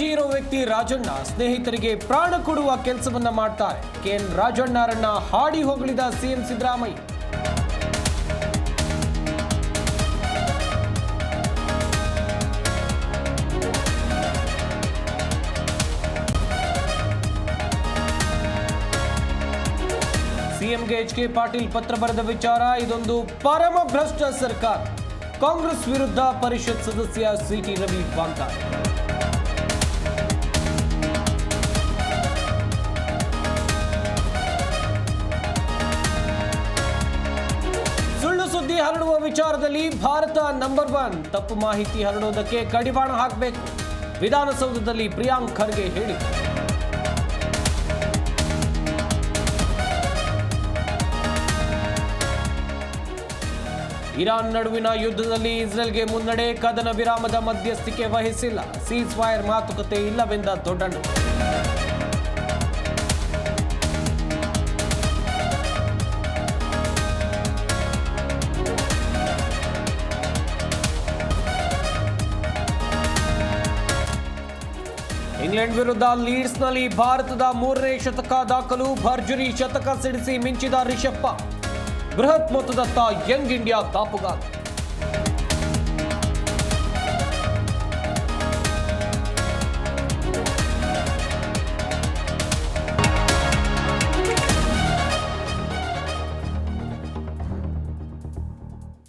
Energy ಇರೋ ವ್ಯಕ್ತಿ ರಾಜಣ್ಣ ಸ್ನೇಹಿತರಿಗೆ ಪ್ರಾಣ ಕೊಡುವ ಕೆಲಸವನ್ನ ಮಾಡ್ತಾರೆ. ಕೆಎನ್ ರಾಜಣ್ಣರನ್ನ ಹಾಡಿ ಹೊಗಳಿದ ಸಿಎಂ ಸಿದ್ದರಾಮಯ್ಯ. ಸಿಎಂಗೆ ಎಚ್.ಕೆ. ಪಾಟೀಲ್ ಪತ್ರ ಬರೆದ ವಿಚಾರ, ಇದೊಂದು ಪರಮ ಭ್ರಷ್ಟ ಸರ್ಕಾರ. ಕಾಂಗ್ರೆಸ್ ವಿರುದ್ಧ ಪರಿಷತ್ ಸದಸ್ಯ ಸಿ.ಟಿ. ರವಿ ವಾಗ್ದಾಳಿ. ಸುಳ್ಳು ಸುದ್ದಿ ಹರಡುವ ವಿಚಾರದಲ್ಲಿ ಭಾರತ ನಂಬರ್ 1. ತಪ್ಪು ಮಾಹಿತಿ ಹರಡುವುದಕ್ಕೆ ಕಡಿವಾಣ ಹಾಕಬೇಕು. ವಿಧಾನಸೌಧದಲ್ಲಿ ಪ್ರಿಯಾಂಕ್ ಖರ್ಗೆ ಹೇಳಿಕೆ. ಇರಾನ್ ನಡುವಿನ ಯುದ್ಧದಲ್ಲಿ ಇಸ್ರೇಲ್ಗೆ ಮುನ್ನಡೆ, ಕದನ ವಿರಾಮದ ಮಧ್ಯಸ್ಥಿಕೆ ವಹಿಸಿಲ್ಲ. ಸೀಸ್ ಫೈರ್ ಮಾತುಕತೆ ಇಲ್ಲವೆಂದ ದೊಡ್ಡಣ್ಣ. ಇಂಗ್ಲೆಂಡ್ ವಿರುದ್ಧ ಲೀಡ್ಸ್ನಲ್ಲಿ ಭಾರತದ 3ನೇ ಶತಕ ದಾಖಲು. ಭರ್ಜರಿ ಶತಕ ಸಿಡಿಸಿ ಮಿಂಚಿದ ರಿಷಬ್ ಪಂತ್. ಬೃಹತ್ ಮೊತ್ತದತ್ತ ಯಂಗ್ ಇಂಡಿಯಾ ದಾಪುಗಾಲ.